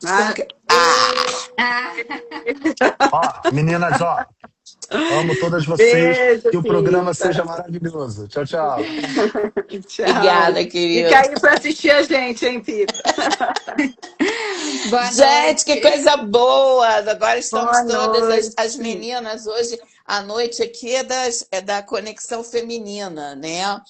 Ah, Ah, Ó, meninas, ó, amo todas vocês. beijo, Que o programa seja Pita. maravilhoso. Tchau, tchau. Tchau. Obrigada, Fica querido. aí para assistir a gente, hein, Pita? boa Gente, que noite. coisa boa! Agora estamos Boa todas noite. as meninas. Hoje, a noite aqui é da Conexão Feminina, né?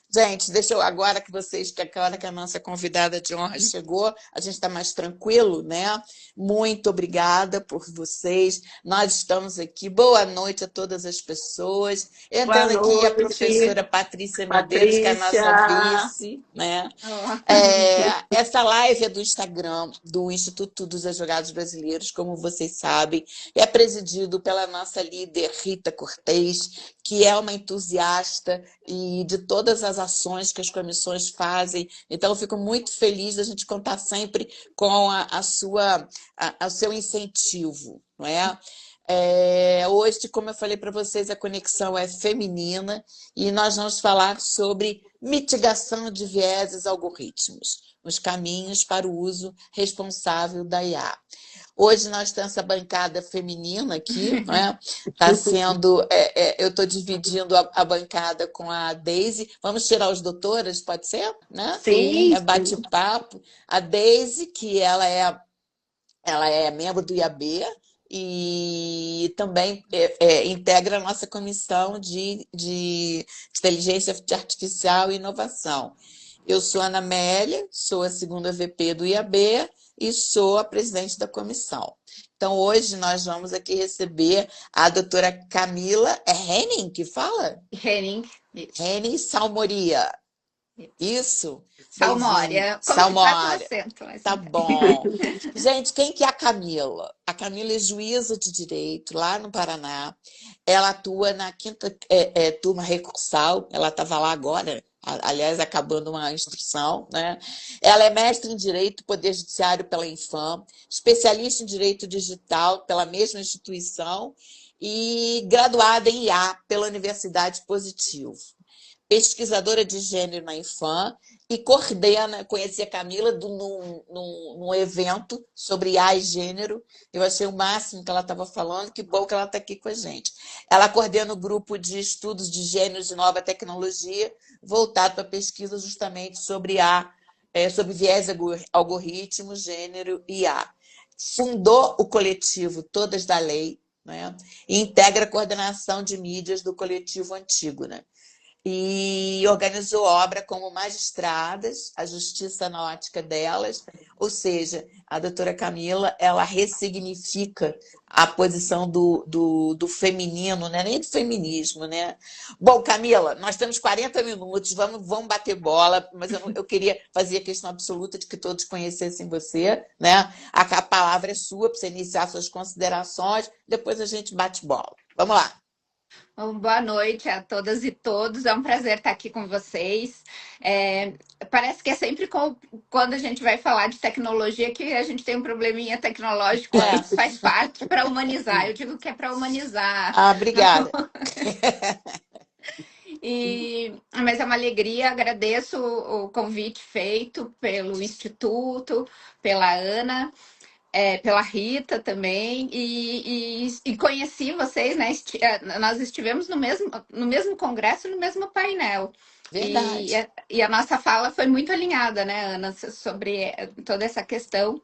Gente, deixa eu, agora que vocês, que agora que a nossa convidada de honra chegou, a gente está mais tranquilo, né? Muito obrigada por vocês. Nós estamos aqui. Boa noite a todas as pessoas. Boa Entrando aqui a noite, professora Patrícia Medeiros, que é a nossa Patrícia. vice, né? Ó, Essa live é do Instagram do Instituto dos Advogados Brasileiros, como vocês sabem, é presidido pela nossa líder Rita Cortez, que é uma entusiasta e de todas as ações que as comissões fazem. Então, eu fico muito feliz da gente contar sempre com o seu incentivo, não é? Hoje, como eu falei para vocês, a conexão é feminina e nós vamos falar sobre mitigação de vieses algorítmicos, os caminhos para o uso responsável da IA. Hoje nós temos essa bancada feminina aqui, né? Tá sendo, eu estou dividindo a bancada com a Daisy. Vamos tirar os doutoras, pode ser? Né? Sim, É sim. bate-papo. A Daisy, que ela é membro do IAB e também integra a nossa comissão de inteligência artificial e inovação. Eu sou Ana Amélia, sou a segunda VP do IAB e sou a presidente da comissão. Então, hoje nós vamos aqui receber a doutora Camila, é Henning que fala? Henning, isso. Henning Salmoria, Isso. isso? Bem-vindo, Salmória, como se faz o Salmoria. acento, mas Tá enfim. bom. Gente, quem que é a Camila? A Camila é juíza de direito lá no Paraná. Ela atua na quinta turma recursal. Ela estava lá agora, aliás, acabando uma instrução, né? Ela é mestre em Direito Poder Judiciário pela Infam, especialista em Direito Digital pela mesma instituição e graduada em IA pela Universidade Positivo, pesquisadora de gênero na Infam e coordena, conheci a Camila num evento sobre IA e gênero. Eu achei o máximo que ela estava falando, que bom que ela está aqui com a gente. Ela coordena o grupo de estudos de gêneros de nova tecnologia, voltado para pesquisa justamente sobre IA, sobre viés algoritmo, gênero e IA. Fundou o coletivo Todas da Lei, né? E integra a coordenação de mídias do coletivo Antígona e organizou obra como magistradas, a justiça na ótica delas, ou seja, a doutora Camila, ela ressignifica a posição do feminino, né? Nem do feminismo, né? Bom, Camila, nós temos 40 minutos, vamos bater bola, mas eu queria fazer a questão absoluta de que todos conhecessem você, né? A palavra é sua para você iniciar suas considerações, depois a gente bate bola. Vamos lá. Boa noite a todas e todos. É um prazer estar aqui com vocês. É, parece que é sempre quando a gente vai falar de tecnologia que a gente tem um probleminha tecnológico É. antes, faz parte para humanizar. Eu digo que é para humanizar. Ah, obrigada. Mas é uma alegria, agradeço o convite feito pelo Instituto, pela Ana, pela Rita também, e conheci vocês, né? Nós estivemos no mesmo congresso, no mesmo painel. Verdade. E a nossa fala foi muito alinhada, né, Ana, sobre toda essa questão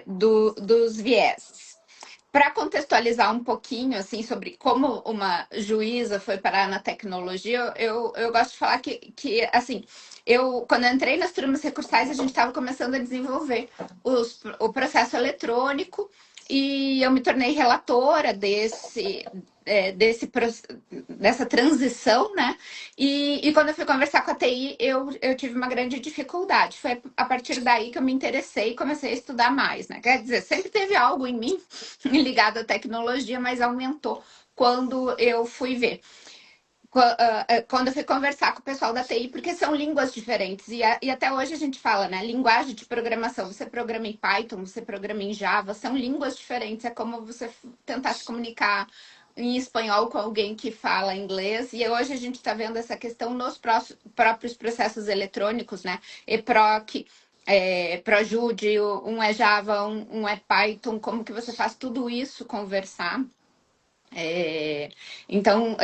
dos viés. Para contextualizar um pouquinho assim sobre como uma juíza foi parar na tecnologia, eu gosto de falar que assim, quando eu entrei nas turmas recursais, a gente estava começando a desenvolver o processo eletrônico e eu me tornei relatora dessa transição, né? E quando eu fui conversar com a TI, eu tive uma grande dificuldade. Foi a partir daí que eu me interessei e comecei a estudar mais, né? Quer dizer, sempre teve algo em mim ligado à tecnologia, mas aumentou quando eu fui ver. Quando eu fui conversar com o pessoal da TI, porque são línguas diferentes, e até hoje a gente fala, né? Linguagem de programação. Você programa em Python, você programa em Java, são línguas diferentes. É como você tentar se comunicar em espanhol com alguém que fala inglês. E hoje a gente está vendo essa questão nos próprios processos eletrônicos, né? EPROC, ProJude, um é Java, um é Python, como que você faz tudo isso conversar. Então,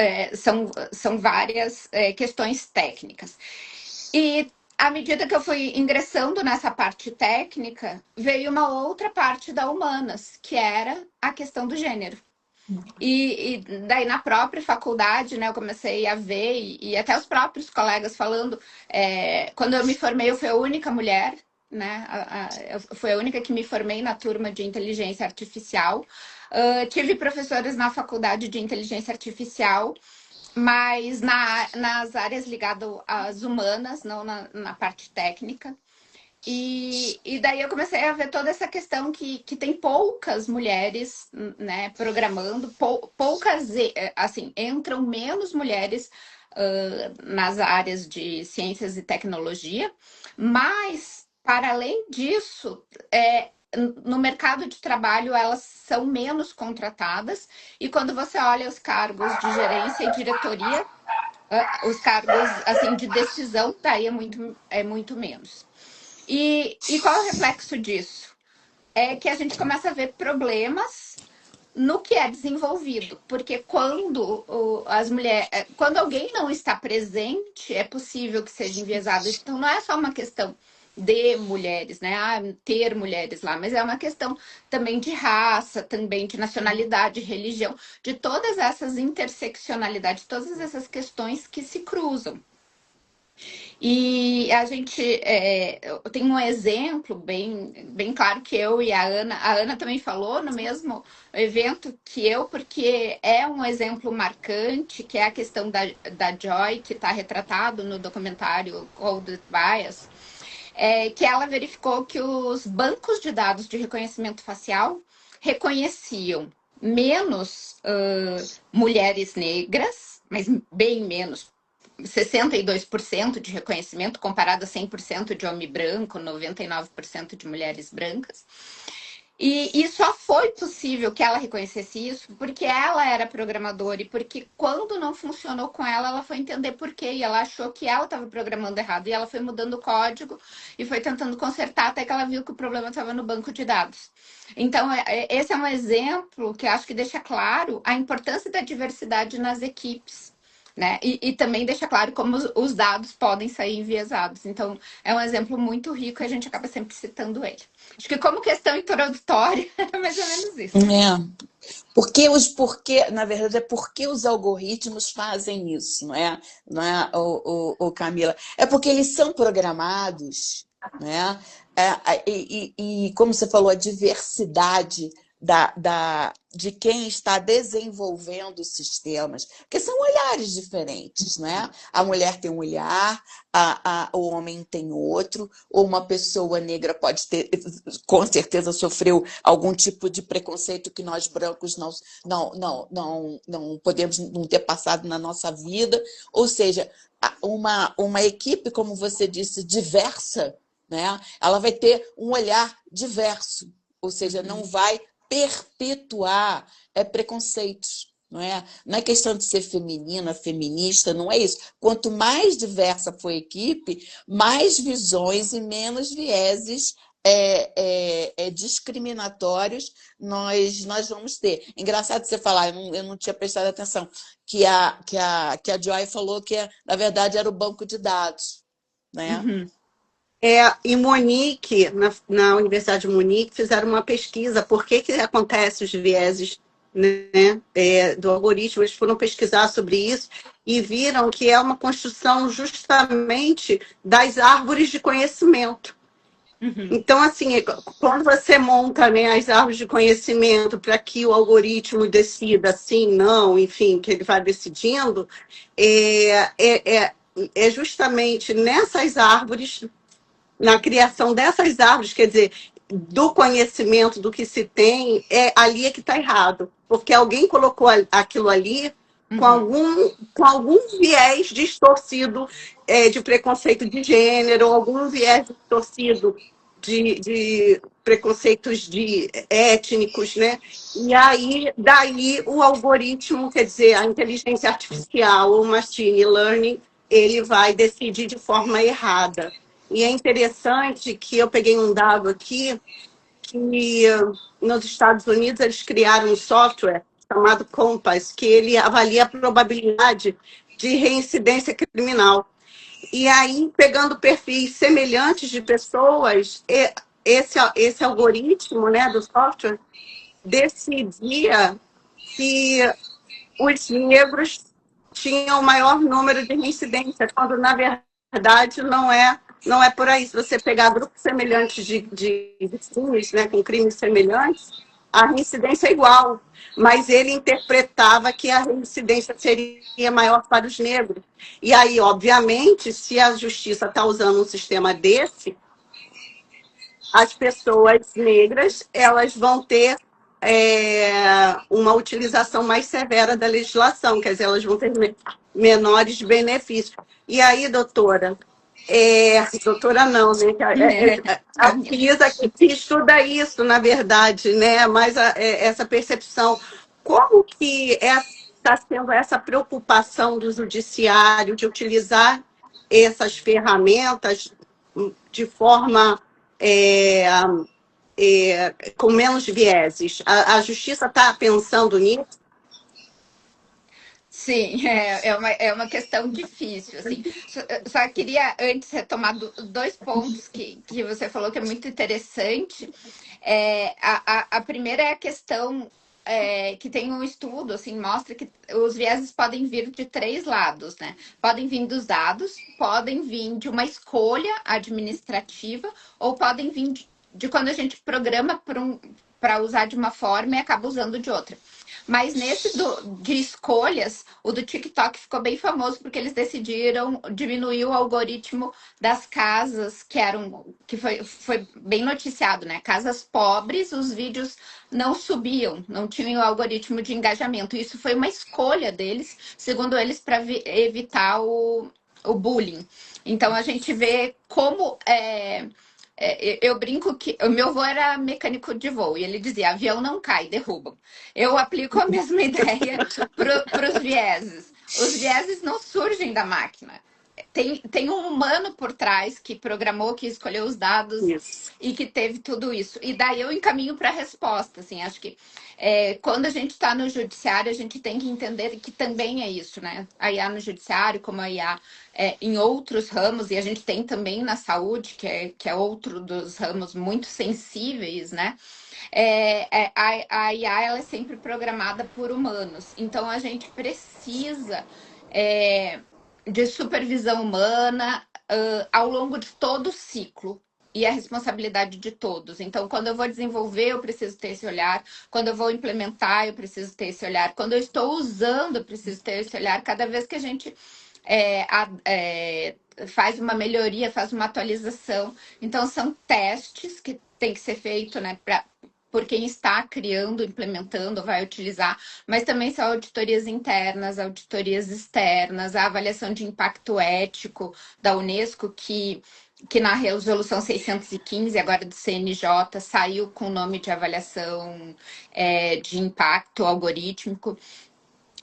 são várias questões técnicas. E à medida que eu fui ingressando nessa parte técnica, veio uma outra parte da humanas, que era a questão do gênero. E daí na própria faculdade, né, eu comecei a ver, e até os próprios colegas falando, quando eu me formei, eu fui a única mulher, né, eu fui a única que me formei na turma de inteligência artificial. Tive professores na faculdade de inteligência artificial, mas nas áreas ligadas às humanas, não na parte técnica. E daí eu comecei a ver toda essa questão que tem poucas mulheres, né, programando, poucas, assim, entram menos mulheres nas áreas de ciências e tecnologia, mas, para além disso, no mercado de trabalho elas são menos contratadas, e quando você olha os cargos de gerência e diretoria, os cargos, assim, de decisão, daí é muito menos. E qual é o reflexo disso? É que a gente começa a ver problemas no que é desenvolvido, porque quando alguém não está presente, é possível que seja enviesado. Então não é só uma questão de mulheres, né? Ter mulheres lá, mas é uma questão também de raça, também de nacionalidade, religião, de todas essas interseccionalidades, todas essas questões que se cruzam. E a gente tem um exemplo bem claro que eu e a Ana também falou no mesmo evento que eu, porque é um exemplo marcante, que é a questão da Joy, que está retratado no documentário Coded Bias, que ela verificou que os bancos de dados de reconhecimento facial reconheciam menos mulheres negras, mas bem menos, 62% de reconhecimento, comparado a 100% de homem branco, 99% de mulheres brancas. E só foi possível que ela reconhecesse isso porque ela era programadora, e porque quando não funcionou com ela, ela foi entender por quê, e ela achou que ela estava programando errado, e ela foi mudando o código e foi tentando consertar até que ela viu que o problema estava no banco de dados. Então, esse é um exemplo que eu acho que deixa claro a importância da diversidade nas equipes, né? E também deixa claro como os dados podem sair enviesados. Então, é um exemplo muito rico e a gente acaba sempre citando ele. Acho que como questão introdutória, é mais ou menos isso. Na verdade, porque os algoritmos fazem isso, não é Camila? É porque eles são programados, né? E como você falou, a diversidade de quem está desenvolvendo os sistemas, porque são olhares diferentes, né? A mulher tem um olhar, o homem tem outro, ou uma pessoa negra pode ter, com certeza sofreu algum tipo de preconceito que nós brancos não podemos não ter passado na nossa vida. Ou seja, uma equipe, como você disse, diversa, né? Ela vai ter um olhar diverso, ou seja, não vai perpetuar preconceitos. Não é questão de ser feminina, feminista, não é isso. Quanto mais diversa for a equipe, mais visões e menos vieses discriminatórios nós vamos ter. Engraçado você falar, eu não tinha prestado atenção, que a Joy falou que, na verdade, era o banco de dados. Né? Uhum. Em Munique, na Universidade de Munique, fizeram uma pesquisa por que acontecem os vieses, né, do algoritmo. Eles foram pesquisar sobre isso e viram que é uma construção justamente das árvores de conhecimento. Uhum. Então, assim, quando você monta, né, as árvores de conhecimento para que o algoritmo decida sim, não, enfim, que ele vai decidindo, é justamente nessas árvores, na criação dessas árvores, quer dizer, do conhecimento do que se tem, ali que está errado. Porque alguém colocou aquilo ali com algum viés distorcido de preconceito de gênero, algum viés distorcido de preconceitos étnicos, né? E aí, daí o algoritmo, quer dizer, a inteligência artificial, o machine learning, ele vai decidir de forma errada. E é interessante que eu peguei um dado aqui, que nos Estados Unidos eles criaram um software chamado Compass, que ele avalia a probabilidade de reincidência criminal. E aí, pegando perfis semelhantes de pessoas, esse algoritmo, né, do software decidia que os negros tinham o maior número de reincidência, quando na verdade não é por aí. Se você pegar grupos semelhantes de crimes, né, com crimes semelhantes, a reincidência é igual, mas ele interpretava que a reincidência seria maior para os negros. E aí, obviamente, se a justiça está usando um sistema desse, as pessoas negras elas vão ter uma utilização mais severa da legislação, quer dizer, elas vão ter menores benefícios. E aí, doutora, doutora não, né? A Pisa que estuda isso, na verdade, né? Mas essa percepção, como que está sendo essa preocupação do judiciário de utilizar essas ferramentas de forma com menos vieses? A justiça está pensando nisso? Sim, é uma questão difícil, assim. Só queria antes retomar dois pontos que você falou que é muito interessante. A primeira é a questão que tem um estudo, assim, mostra que os vieses podem vir de três lados, né? Podem vir dos dados, podem vir de uma escolha administrativa, ou podem vir de quando a gente programa para usar de uma forma e acaba usando de outra. Mas nesse de escolhas, o do TikTok ficou bem famoso porque eles decidiram diminuir o algoritmo das casas que foi bem noticiado, né? Casas pobres, os vídeos não subiam, não tinham o algoritmo de engajamento. Isso foi uma escolha deles, segundo eles, para evitar o bullying. Então a gente vê como eu brinco que o meu avô era mecânico de voo e ele dizia: avião não cai, derrubam. Eu aplico a mesma ideia para os vieses. Os vieses não surgem da máquina. Tem um humano por trás que programou, que escolheu os dados Isso. e que teve tudo isso. E daí eu encaminho para a resposta. Assim, acho que quando a gente está no judiciário, a gente tem que entender que também é isso, né? A IA no judiciário, como a IA em outros ramos, e a gente tem também na saúde, que é outro dos ramos muito sensíveis, né? A IA ela é sempre programada por humanos. Então a gente precisa de supervisão humana ao longo de todo o ciclo. E a responsabilidade de todos. Então, quando eu vou desenvolver, eu preciso ter esse olhar. Quando eu vou implementar, eu preciso ter esse olhar. Quando eu estou usando, eu preciso ter esse olhar. Cada vez que a gente faz uma melhoria, faz uma atualização. Então, são testes que tem que ser feito, né, por quem está criando, implementando, vai utilizar, mas também são auditorias internas, auditorias externas, a avaliação de impacto ético da Unesco, que na resolução 615, agora do CNJ, saiu com o nome de avaliação de impacto algorítmico.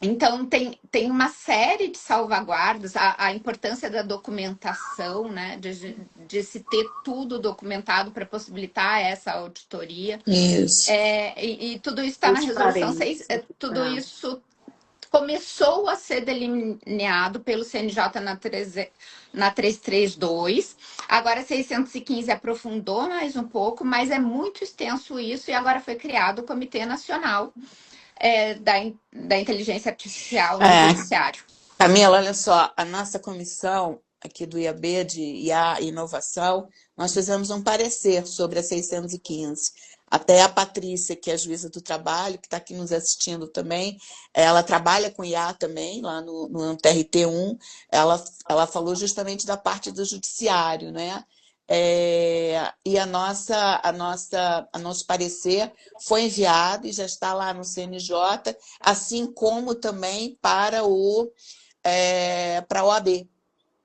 Então, tem uma série de salvaguardas, a importância da documentação, né? De se ter tudo documentado para possibilitar essa auditoria. Isso. E tudo isso está na resolução 6. Tudo isso começou a ser delineado pelo CNJ na 332. Agora, 615 aprofundou mais um pouco, mas é muito extenso isso, e agora foi criado o Comitê Nacional da Inteligência Artificial no Judiciário. Camila, olha só, a nossa comissão aqui do IAB de IA e Inovação, nós fizemos um parecer sobre a 615. Até a Patrícia, que é a juíza do trabalho, que está aqui nos assistindo também, ela trabalha com IA também, lá no TRT1, ela falou justamente da parte do judiciário, né? E nosso parecer foi enviado e já está lá no CNJ, assim como também para a OAB,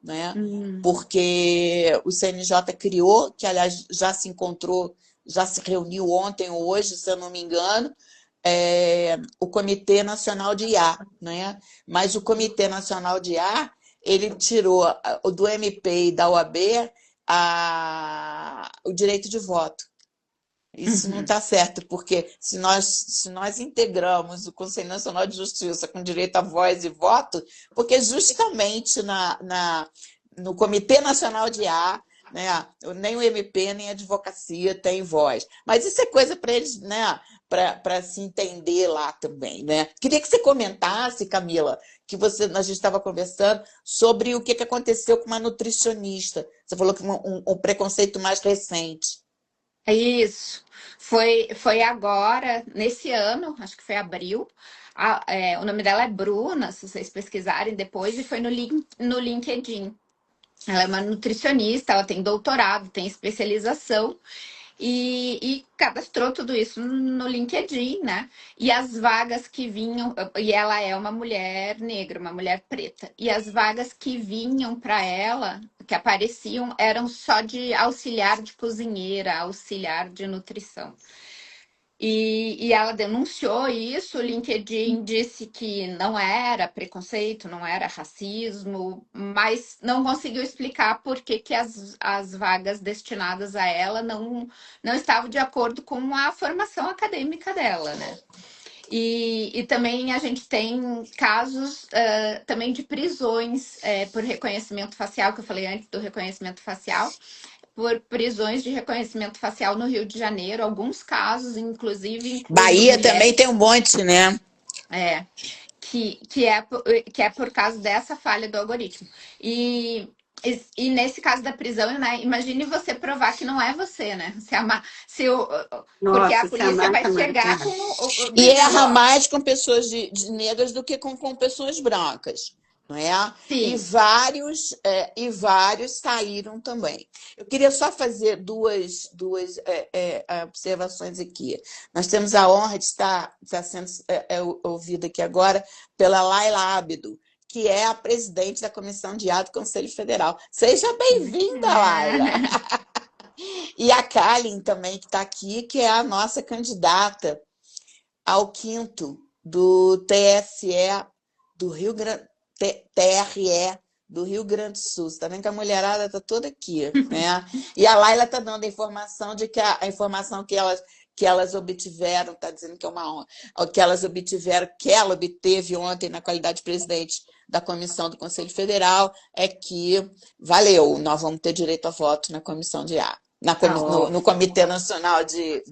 né? Porque o CNJ criou, que aliás já se encontrou, já se reuniu ontem ou hoje, se eu não me engano, o Comitê Nacional de IA, né? Mas o Comitê Nacional de IA, ele tirou do MP e da OAB o direito de voto. Isso não Uhum. está certo, porque se nós integramos o Conselho Nacional de Justiça com direito à voz e voto, porque justamente no Comitê Nacional de IA, né, nem o MP nem a advocacia tem voz. Mas isso é coisa para eles, né, para se entender lá também. Né? Queria que você comentasse, Camila, que a gente estava conversando sobre o que aconteceu com uma nutricionista. Você falou que um preconceito mais recente. É isso. Foi agora, nesse ano, acho que foi abril. O nome dela é Bruna, se vocês pesquisarem depois, e foi no LinkedIn. Ela é uma nutricionista, ela tem doutorado, tem especialização e cadastrou tudo isso no LinkedIn, né? E as vagas que vinham, e ela é uma mulher negra, uma mulher preta, e as vagas que vinham para ela, que apareciam, eram só de auxiliar de cozinheira, auxiliar de nutrição. E ela denunciou isso, o LinkedIn disse que não era preconceito, não era racismo, mas não conseguiu explicar por que, que as vagas destinadas a ela não estavam de acordo com a formação acadêmica dela, né? E também a gente tem casos também de prisões por reconhecimento facial, que eu falei antes do reconhecimento facial, por prisões de reconhecimento facial no Rio de Janeiro, alguns casos, inclusive incluindo Bahia também tem mulheres, um monte, né? é, que é por causa dessa falha do algoritmo. E nesse caso da prisão, né, imagine você provar que não é você, né? Porque a Nossa, isso é polícia mais vai também. chegar E dizendo, erra ó, mais com pessoas de negras do que com pessoas brancas, não é? E sim, vários saíram também. Eu queria só fazer duas observações aqui. Nós temos a honra de estar sendo ouvida aqui agora pela Laila Ábido, que é a presidente da Comissão de IA do Conselho Federal. Seja bem-vinda, Laila! E a Kalin também, que está aqui, que é a nossa candidata ao quinto do TSE do Rio Grande, TRE do Rio Grande do Sul. Você tá vendo que a mulherada está toda aqui, né? E a Laila está dando a informação de que a informação que elas obtiveram, está dizendo que é uma honra, que elas obtiveram, que ela obteve ontem na qualidade de presidente da comissão do Conselho Federal, é que valeu, nós vamos ter direito a voto na comissão de A, tá no ótimo. Comitê Nacional de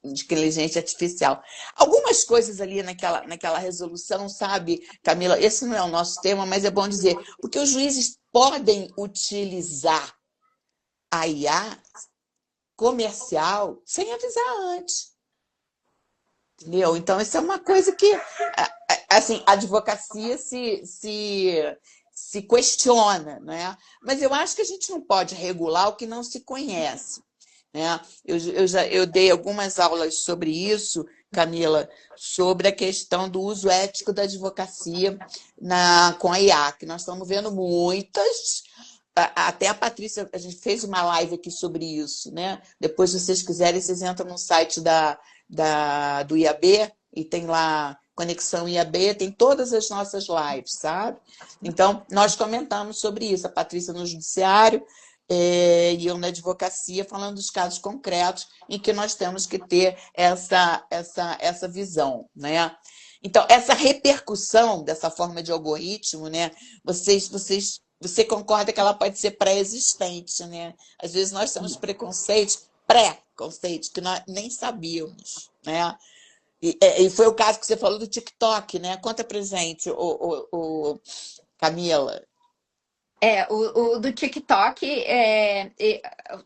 inteligência artificial. Algumas coisas ali naquela resolução, sabe, Camila? Esse não é o nosso tema, mas é bom dizer, porque os juízes podem utilizar a IA comercial sem avisar antes. Entendeu? Então, isso é uma coisa que, assim, a advocacia se questiona, né? Mas eu acho que a gente não pode regular o que não se conhece. Né? Eu dei algumas aulas sobre isso, Camila, sobre a questão do uso ético da advocacia com a IA, que nós estamos vendo muitas. Até a Patrícia, a gente fez uma live aqui sobre isso, né? Depois, se vocês quiserem, vocês entram no site do IAB e tem lá Conexão IAB, tem todas as nossas lives, sabe? Então, nós comentamos sobre isso, a Patrícia no Judiciário, e eu na advocacia, falando dos casos concretos em que nós temos que ter essa visão, né? Então, essa repercussão dessa forma de algoritmo, né? Você concorda que ela pode ser pré-existente, né? Às vezes nós temos preconceitos, pré-conceitos, que nós nem sabíamos, né? E foi o caso que você falou do TikTok, né? Conta pra gente, Camila. O do TikTok,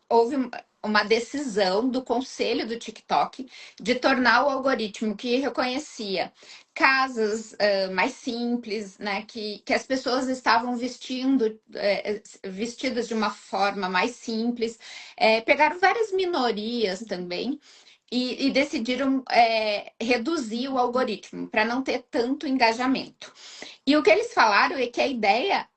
houve uma decisão do conselho do TikTok de tornar o algoritmo que reconhecia casas mais simples, né, que as pessoas estavam vestidas de uma forma mais simples, pegaram várias minorias também. E decidiram reduzir o algoritmo para não ter tanto engajamento. E o que eles falaram é que a ideia,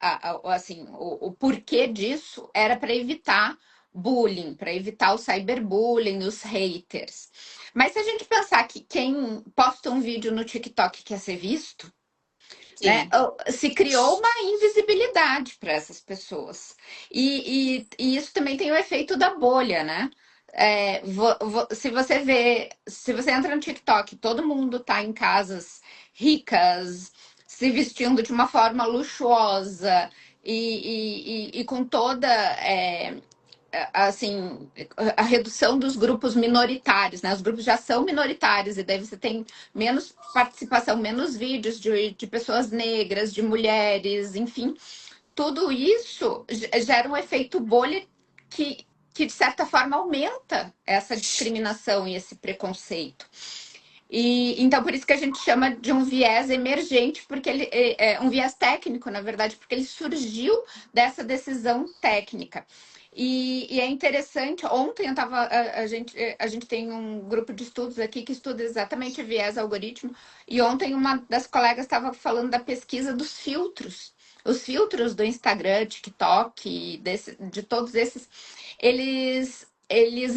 assim, o porquê disso era para evitar bullying, para evitar o cyberbullying, os haters. Mas se a gente pensar que quem posta um vídeo no TikTok quer ser visto, né? Sim. Se criou uma invisibilidade para essas pessoas. E isso também tem o efeito da bolha, né? Se você vê, se você entra no TikTok, todo mundo tá em casas ricas, se vestindo de uma forma luxuosa e com toda assim, a redução dos grupos minoritários, né? Os grupos já são minoritários, e daí você tem menos participação, menos vídeos de pessoas negras, de mulheres, enfim. Tudo isso gera um efeito bolha que de certa forma, aumenta essa discriminação e esse preconceito. E então por isso que a gente chama de um viés emergente, porque ele é um viés técnico, na verdade, porque ele surgiu dessa decisão técnica. E é interessante, ontem eu tava, a gente tem um grupo de estudos aqui que estuda exatamente viés algoritmo, e ontem uma das colegas estava falando da pesquisa dos filtros. Os filtros do Instagram, TikTok, de todos esses, eles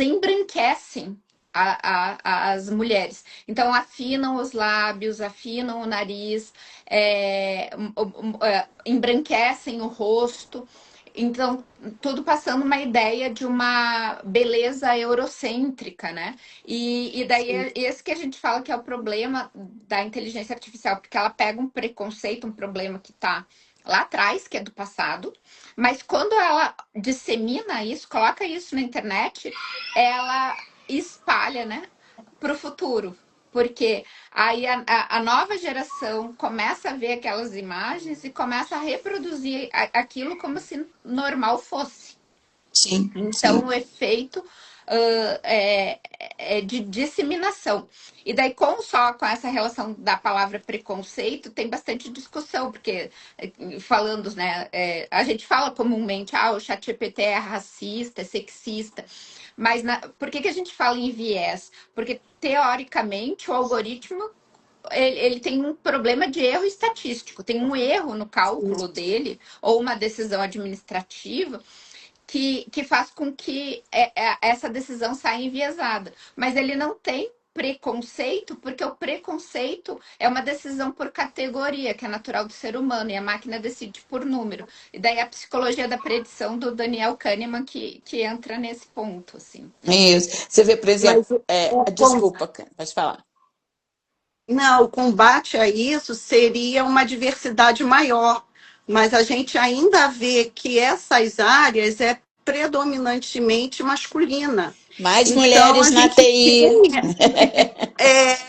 embranquecem as mulheres. Então, afinam os lábios, afinam o nariz, embranquecem o rosto. Então, tudo passando uma ideia de uma beleza eurocêntrica, né? E daí é esse que a gente fala que é o problema da inteligência artificial, porque ela pega um preconceito, um problema que está lá atrás, que é do passado, mas quando ela dissemina isso, coloca isso na internet, ela espalha, né, para o futuro. Porque aí a nova geração começa a ver aquelas imagens e começa a reproduzir aquilo como se normal fosse. Sim, Então, sim. o efeito é de disseminação. E daí, só com essa relação da palavra preconceito, tem bastante discussão, porque falando, né, a gente fala comumente, o ChatGPT é racista, é sexista, mas por que a gente fala em viés? Porque, teoricamente, o algoritmo ele tem um problema de erro estatístico, tem um erro no cálculo dele, ou uma decisão administrativa, que faz com que essa decisão saia enviesada. Mas ele não tem preconceito, porque o preconceito é uma decisão por categoria, que é natural do ser humano, e a máquina decide por número. E daí a psicologia da predição do Daniel Kahneman que entra nesse ponto, assim. Isso. Você vê, por exemplo, Mas o, desculpa, pode falar. não, o combate a isso seria uma diversidade maior, mas a gente ainda vê que essas áreas é predominantemente masculina. Mais Então, mulheres a na gente TI.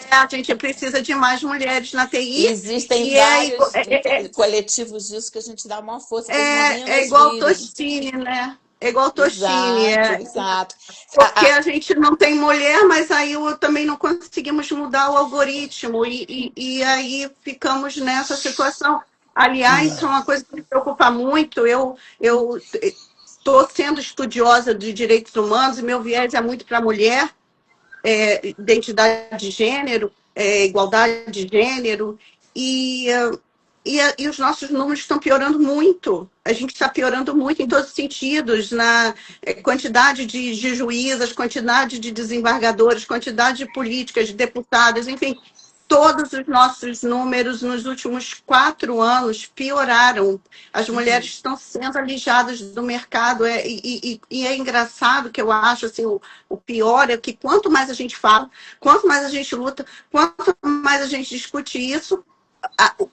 a gente precisa de mais mulheres na TI, Existem e vários coletivos disso que a gente dá uma força para as é meninas igual virem. Tostine, né? É igual Tostine, Exato, exato. porque a gente não tem mulher, mas aí também não conseguimos mudar o algoritmo, e aí ficamos nessa situação. Aliás, isso é uma coisa que me preocupa muito. Eu estou sendo estudiosa de direitos humanos e meu viés é muito para a mulher, identidade de gênero, igualdade de gênero, e, e os nossos números estão piorando muito. A gente está piorando muito em todos os sentidos, na quantidade de juízas, quantidade de desembargadores, quantidade de políticas, de deputadas, enfim, todos os nossos números nos últimos 4 anos pioraram. As mulheres estão sendo alijadas do mercado. E é engraçado que eu acho assim, o pior é que quanto mais a gente fala, quanto mais a gente luta, quanto mais a gente discute isso,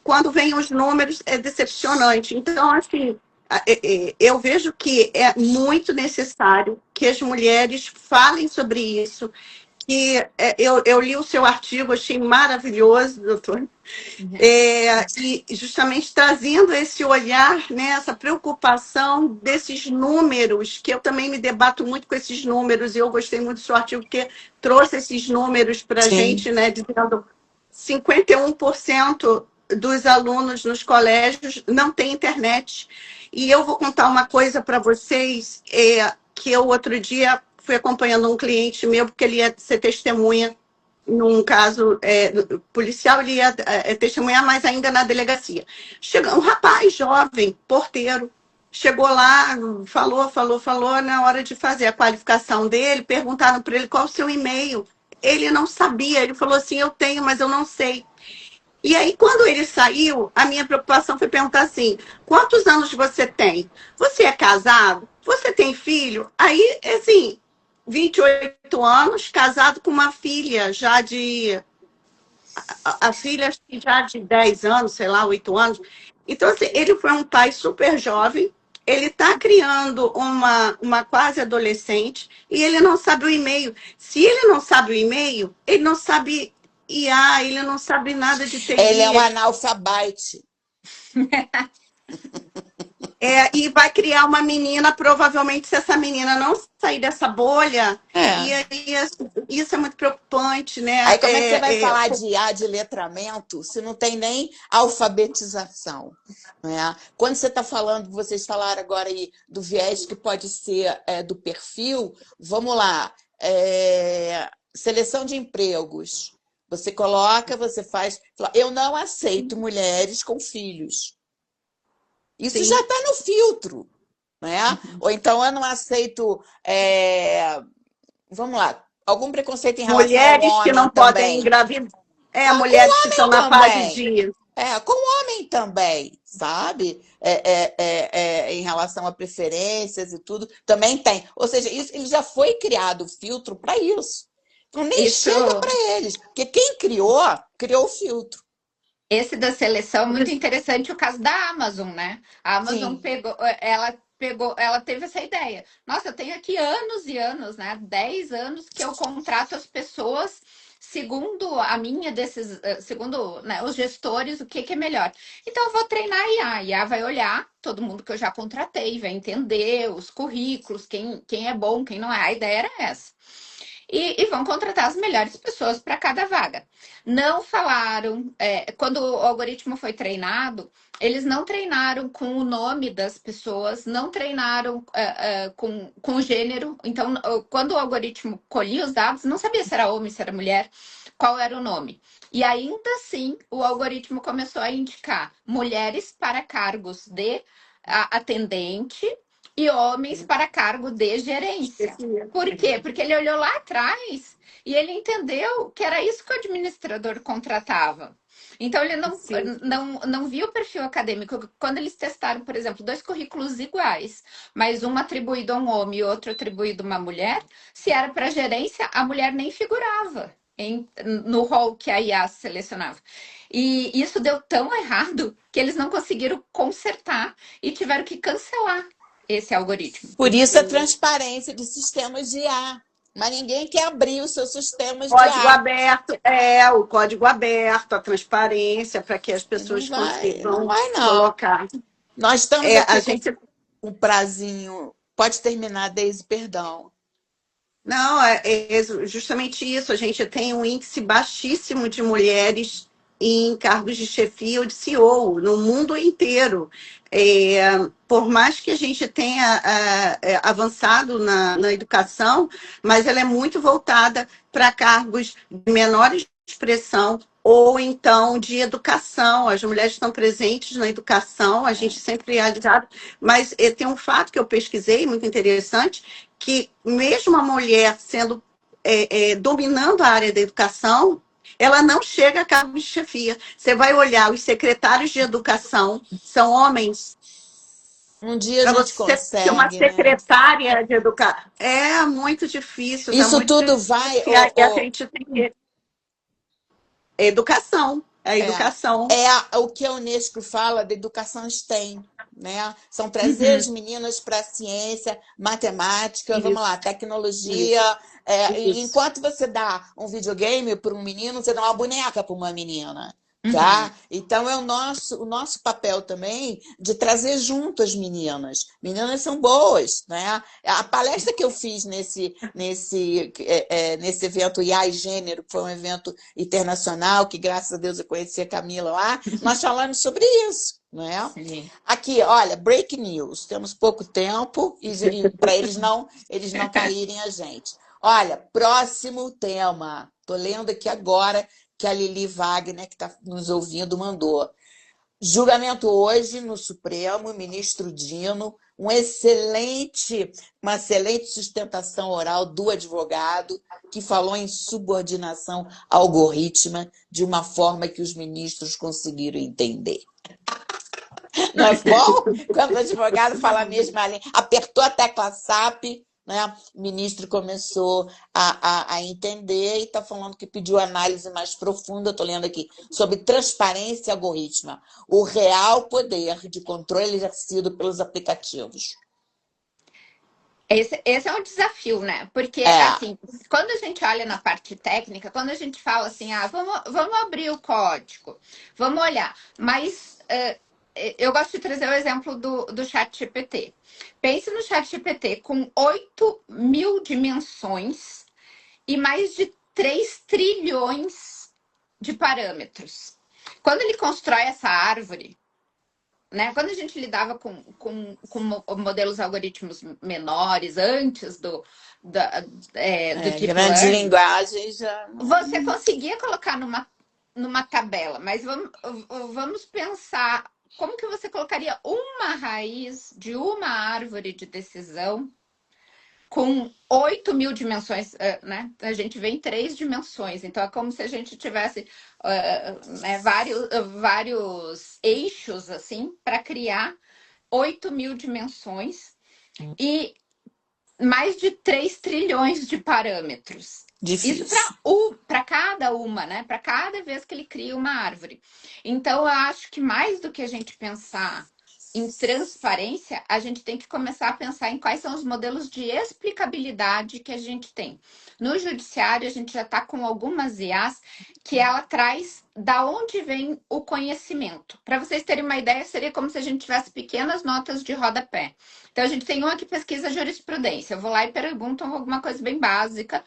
quando vem os números é decepcionante. Então, assim, eu vejo que é muito necessário que as mulheres falem sobre isso, que eu li o seu artigo, achei maravilhoso, doutor, e justamente trazendo esse olhar, né, essa preocupação desses números, que eu também me debato muito com esses números, e eu gostei muito do seu artigo, porque trouxe esses números para a Sim. gente, né, dizendo 51% dos alunos nos colégios não têm internet. E eu vou contar uma coisa para vocês, que eu outro dia fui acompanhando um cliente meu, porque ele ia ser testemunha num caso policial, ele ia testemunhar, mas ainda na delegacia. Chegou um rapaz jovem, porteiro, chegou lá, falou, na hora de fazer a qualificação dele, perguntaram para ele qual o seu e-mail. Ele não sabia, ele falou assim, eu tenho, mas eu não sei. E aí, quando ele saiu, a minha preocupação foi perguntar assim: quantos anos você tem? Você é casado? Você tem filho? Aí, assim, 28 anos, casado com uma filha já de. A filha acho que já de 10 anos, sei lá, 8 anos. Então, assim, ele foi um pai super jovem. Ele está criando uma quase adolescente e ele não sabe o e-mail. Se ele não sabe o e-mail, ele não sabe IA, ele não sabe nada de Ele é um TI. analfabete. E vai criar uma menina, provavelmente, se essa menina não sair dessa bolha, e É. aí isso é muito preocupante, né? Aí como é que você vai falar de IA, de letramento, se não tem nem alfabetização? Né? Quando você está falando, vocês falaram agora aí do viés que pode ser do perfil, vamos lá, seleção de empregos. Você coloca, você faz. Eu não aceito mulheres com filhos. Isso já Sim. está no filtro. Né? Ou então eu não aceito. Vamos lá, algum preconceito em relação ao Mulheres que homem não podem também. engravidar. Com Mulheres que estão homem na fase também. de. Com homem também, sabe? Em relação a preferências e tudo, também tem. Ou seja, isso, ele já foi criado o filtro para isso. Então nem Isso, chega para eles, porque quem criou, criou o filtro. esse da seleção é muito interessante o caso da Amazon, né? A Amazon Sim. ela teve essa ideia. Nossa, eu tenho aqui anos e anos, né? 10 anos que eu contrato as pessoas segundo a minha segundo, né, os gestores, o que é melhor. Então eu vou treinar a IA. A IA vai olhar todo mundo que eu já contratei, vai entender os currículos, quem é bom, quem não é. A ideia era essa. E vão contratar as melhores pessoas para cada vaga. Não falaram, quando o algoritmo foi treinado, eles não treinaram com o nome das pessoas, não treinaram com o gênero. Então, quando o algoritmo colhia os dados, não sabia se era homem, se era mulher, qual era o nome. E ainda assim, o algoritmo começou a indicar mulheres para cargos de atendente e homens para cargo de gerência. Por quê? Porque ele olhou lá atrás e ele entendeu que era isso que o administrador contratava. Então, ele Sim. não viu o perfil acadêmico. Quando eles testaram, por exemplo, dois currículos iguais, mas um atribuído a um homem e outro atribuído a uma mulher, se era para gerência, a mulher nem figurava no rol que a IA selecionava. E isso deu tão errado que eles não conseguiram consertar e tiveram que cancelar esse algoritmo. Por isso a transparência de sistemas de IA. Mas ninguém quer abrir os seus sistemas de Código IA. aberto, o código aberto, a transparência, para que as E não pessoas vai, não consigam vai, não. colocar. Nós estamos aqui A com gente. um prazinho. Pode terminar, Deise, perdão. Não, justamente isso. A gente tem um índice baixíssimo de mulheres em cargos de chefia ou de CEO no mundo inteiro. Por mais que a gente tenha avançado na educação, mas ela é muito voltada para cargos de menor expressão ou então de educação. As mulheres estão presentes na educação, a gente sempre é alinhado, mas tem um fato que eu pesquisei, muito interessante, que mesmo a mulher sendo dominando a área da educação, ela não chega a cargo de chefia. Você vai olhar, os secretários de educação são homens. Um dia a Para gente você ser uma consegue, né? secretária de educação, é muito difícil, está Isso muito tudo vai. difícil. E aí a gente tem que. Educação, a educação. O que a Unesco fala da educação STEM, né? São trazer Uhum. as meninas para a ciência, matemática, vamos lá, Isso, tecnologia. isso, E isso. enquanto você dá um videogame para um menino, você dá uma boneca para uma menina. Uhum. Tá? Então é o nosso papel também de trazer junto as meninas. Meninas são boas, né? A palestra que eu fiz nesse evento IA e Gênero, que foi um evento internacional, que graças a Deus eu conheci a Camila lá, nós falamos sobre isso. Né? Aqui, olha, break news. Temos pouco tempo e para eles não caírem a gente. Olha, próximo tema. Estou lendo aqui agora que a Lili Wagner, que está nos ouvindo, mandou. Julgamento hoje no Supremo, ministro Dino uma excelente sustentação oral do advogado, que falou em subordinação algorítmica de uma forma que os ministros conseguiram entender. Não é bom? Quando o advogado fala a mesma linha, apertou a tecla SAP, né? O ministro começou a entender e está falando que pediu análise mais profunda, estou lendo aqui, sobre transparência algorítmica, o real poder de controle exercido pelos aplicativos. Esse é um desafio, né? Porque, assim, quando a gente olha na parte técnica, quando a gente fala assim, vamos abrir o código, vamos olhar, mas eu gosto de trazer o exemplo do ChatGPT. Pense no ChatGPT com 8.000 dimensões e mais de 3 trilhões de parâmetros. Quando ele constrói essa árvore, né? Quando a gente lidava com modelos algoritmos menores, antes do Deep grande Learning, linguagem já... você conseguia colocar numa tabela, mas vamos pensar como que você colocaria uma raiz de uma árvore de decisão com 8.000 dimensões, né? A gente vê em 3 dimensões, então é como se a gente tivesse vários eixos assim para criar 8.000 dimensões e mais de 3 trilhões de parâmetros. Difícil. Isso para cada uma, né? Para cada vez que ele cria uma árvore. Então, eu acho que mais do que a gente pensar em transparência, a gente tem que começar a pensar em quais são os modelos de explicabilidade que a gente tem. No judiciário, a gente já está com algumas IAs que ela traz da onde vem o conhecimento. Para vocês terem uma ideia, seria como se a gente tivesse pequenas notas de rodapé. Então, a gente tem uma que pesquisa jurisprudência. Eu vou lá e pergunto alguma coisa bem básica.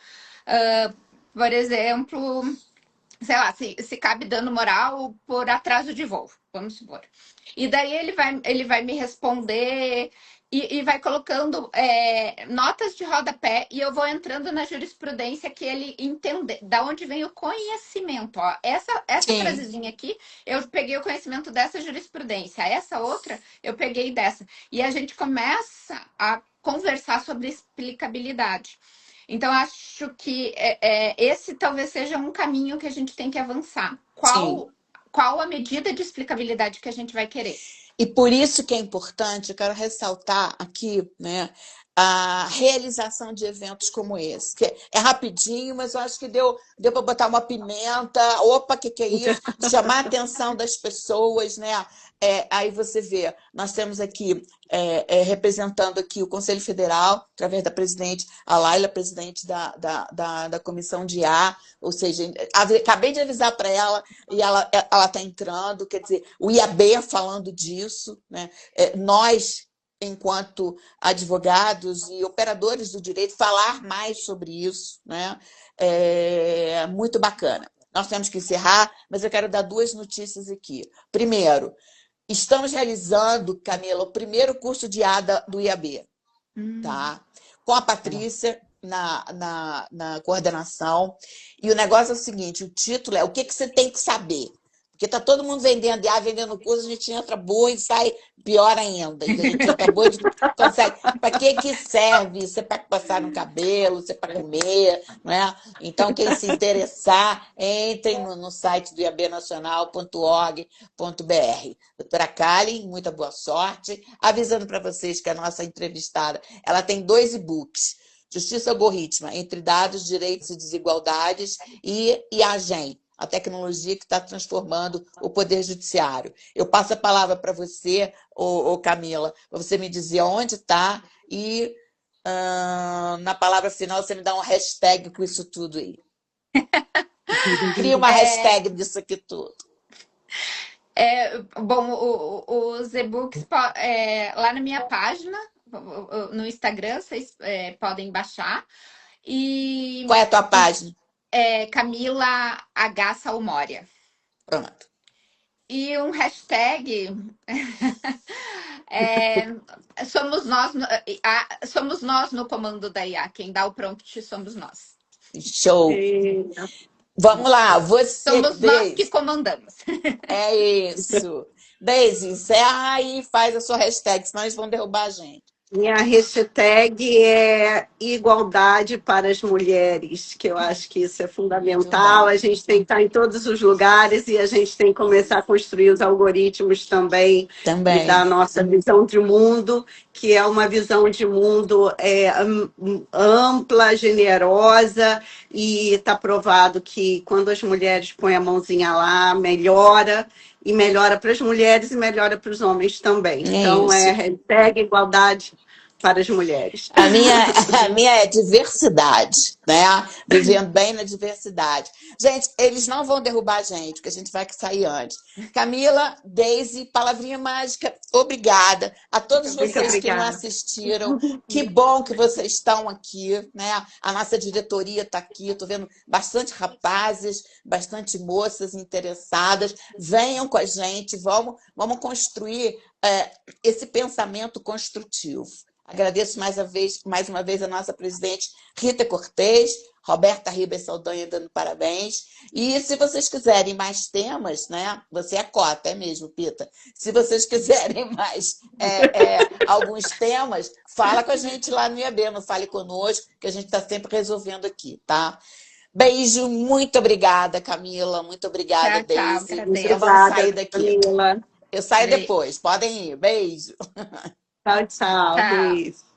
Por exemplo, sei lá, se cabe dano moral por atraso de voo, vamos supor. E daí ele vai me responder e vai colocando notas de rodapé e eu vou entrando na jurisprudência que ele entende da onde vem o conhecimento. Ó, essa frasezinha aqui, eu peguei o conhecimento dessa jurisprudência. Essa outra, eu peguei dessa. E a gente começa a conversar sobre explicabilidade. Então, acho que esse talvez seja um caminho que a gente tem que avançar. Qual a medida de explicabilidade que a gente vai querer? E por isso que é importante, eu quero ressaltar aqui, né, a realização de eventos como esse. Que é rapidinho, mas eu acho que deu para botar uma pimenta. Opa, que é isso? Chamar a atenção das pessoas, né? Aí você vê, nós temos aqui, representando aqui o Conselho Federal, através da presidente, a Laila, presidente da Comissão de IA, ou seja, acabei de avisar para ela, e ela está entrando, quer dizer, o IAB falando disso, né? Nós, enquanto advogados e operadores do direito, falar mais sobre isso, né? É muito bacana. Nós temos que encerrar, mas eu quero dar 2 notícias aqui. Primeiro, estamos realizando, Camila, o primeiro curso de ADA do IAB, tá? Com a Patrícia na coordenação. E o negócio é o seguinte, o título é O que você tem que saber? Porque está todo mundo vendendo IA, vendendo curso, a gente entra boa e sai pior ainda. A gente entra boa e consegue. Para que serve? Isso é para passar no cabelo, isso é para comer, não é? Então, quem se interessar, entrem no site do iabnacional.org.br. Doutora Kali, muita boa sorte. Avisando para vocês que a nossa entrevistada ela tem 2 e-books. Justiça Algorítmica, entre dados, direitos e desigualdades, e a GEM, a tecnologia que está transformando o Poder Judiciário. Eu passo a palavra para você, Camila, para você me dizer onde está e na palavra final você me dá um hashtag com isso tudo aí. Cria uma hashtag disso aqui tudo. Bom, os e-books lá na minha página, no Instagram, vocês podem baixar. E qual é a tua página? Camila H. Salmória. Pronto. E um hashtag somos nós no comando da IA. Quem dá o prompt somos nós. Show. Vamos lá, você, Somos nós que Deise. comandamos. É isso. Deise, encerra e faz a sua hashtag, senão eles vão derrubar a gente. Minha hashtag é igualdade para as mulheres, que eu acho que isso é Muito fundamental. bom. A gente tem que estar em todos os lugares e a gente tem que começar a construir os algoritmos também e dar a Também. nossa visão de mundo, que é uma visão de mundo ampla, generosa, e está provado que quando as mulheres põem a mãozinha lá, melhora. E melhora para as mulheres e melhora para os homens também. É Então, isso. hashtag igualdade para as mulheres. A minha, a minha é diversidade, né? Vivendo bem na diversidade. Gente, eles não vão derrubar a gente, porque a gente vai sair antes. Camila, Deise, palavrinha mágica, obrigada. A todos Muito vocês que não obrigada. assistiram, que bom que vocês estão aqui, né? A nossa diretoria está aqui, estou vendo bastante rapazes, bastante moças interessadas. Venham com a gente, vamos construir esse pensamento construtivo. Agradeço mais uma vez a nossa presidente Rita Cortez, Roberta Ribas Saldanha dando parabéns. E se vocês quiserem mais temas, né? Você é cota, é mesmo, Pita? Se vocês quiserem mais alguns temas, fala com a gente lá no IAB, não fale conosco, que a gente está sempre resolvendo aqui, tá? Beijo, muito obrigada, Camila, muito obrigada, Tchau, tchau, Deise. Muito agradeço. Vamos sair obrigada, daqui. Camila. Eu saio Beijo. depois, podem ir. Beijo. Tchau, tchau. Tchau. Beijo.